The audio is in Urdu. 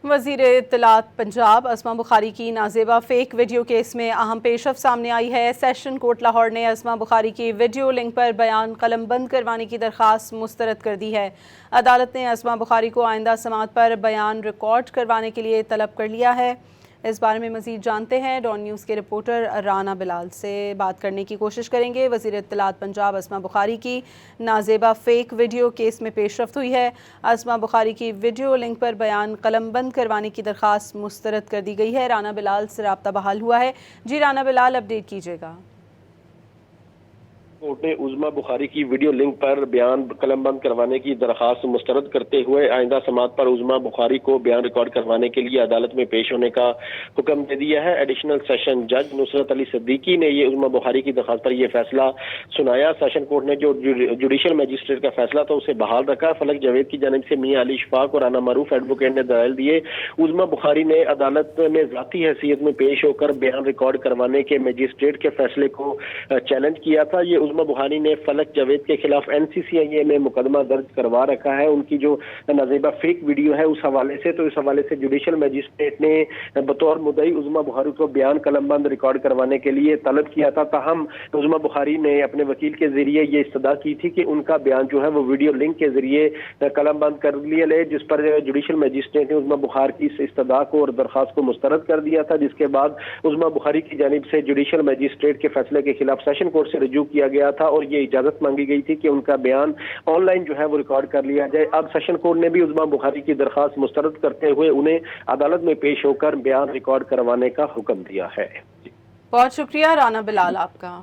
وزیر اطلاعات پنجاب اسما بخاری کی نازیبہ فیک ویڈیو کیس میں اہم پیش رفت سامنے آئی ہے۔ سیشن کورٹ لاہور نے اسما بخاری کی ویڈیو لنک پر بیان قلم بند کروانے کی درخواست مسترد کر دی ہے۔ عدالت نے اسما بخاری کو آئندہ سماعت پر بیان ریکارڈ کروانے کے لیے طلب کر لیا ہے۔ اس بارے میں مزید جانتے ہیں، ڈان نیوز کے رپورٹر رانا بلال سے بات کرنے کی کوشش کریں گے۔ وزیر اطلاعات پنجاب اسما بخاری کی نازیبہ فیک ویڈیو کیس میں پیش رفت ہوئی ہے۔ اسما بخاری کی ویڈیو لنک پر بیان قلم بند کروانے کی درخواست مسترد کر دی گئی ہے۔ رانا بلال سے رابطہ بحال ہوا ہے۔ جی رانا بلال، اپڈیٹ کیجیے گا۔ کورٹ نے عظما بخاری کی ویڈیو لنک پر بیان قلم بند کروانے کی درخواست مسترد کرتے ہوئے آئندہ سماعت پر عظما بخاری کو بیان ریکارڈ کروانے کے لیے عدالت میں پیش ہونے کا حکم دے دیا ہے۔ ایڈیشنل سیشن جج نصرت علی صدیقی نے یہ عظما بخاری کی درخواست پر یہ فیصلہ سنایا۔ سیشن کورٹ نے جو جوڈیشل میجسٹریٹ کا فیصلہ تھا اسے بحال رکھا۔ فلک جاوید کی جانب سے میاں علی اشفاق اور رانا معروف ایڈوکیٹ نے دلائل دیے۔ عظما بخاری نے عدالت میں ذاتی حیثیت میں پیش ہو کر بیان ریکارڈ کروانے کے میجسٹریٹ کے فیصلے کو چیلنج کیا تھا۔ یہ عظما بخاری نے فلک جاوید کے خلاف NCCIA میں مقدمہ درج کروا رکھا ہے۔ ان کی جو نازیبہ فیک ویڈیو ہے اس حوالے سے جوڈیشل میجسٹریٹ نے بطور مدعی عظما بخاری کو بیان قلم بند ریکارڈ کروانے کے لیے طلب کیا تھا۔ تاہم عظما بخاری نے اپنے وکیل کے ذریعے یہ استدعا کی تھی کہ ان کا بیان جو ہے وہ ویڈیو لنک کے ذریعے قلم بند کر لیا لے، جس پر جوڈیشل میجسٹریٹ نے عظما بخاری کی اس استدعا کو اور درخواست کو مسترد کر دیا تھا، جس کے بعد عظما بخاری کی جانب سے جوڈیشل میجسٹریٹ کے فیصلے کے خلاف سیشن کورٹ سے رجوع کیا گیا تھا اور یہ اجازت مانگی گئی تھی کہ ان کا بیان آن لائن جو ہے وہ ریکارڈ کر لیا جائے۔ اب سیشن کورٹ نے بھی عظما بخاری کی درخواست مسترد کرتے ہوئے انہیں عدالت میں پیش ہو کر بیان ریکارڈ کروانے کا حکم دیا ہے۔ بہت شکریہ رانا بلال آپ کا۔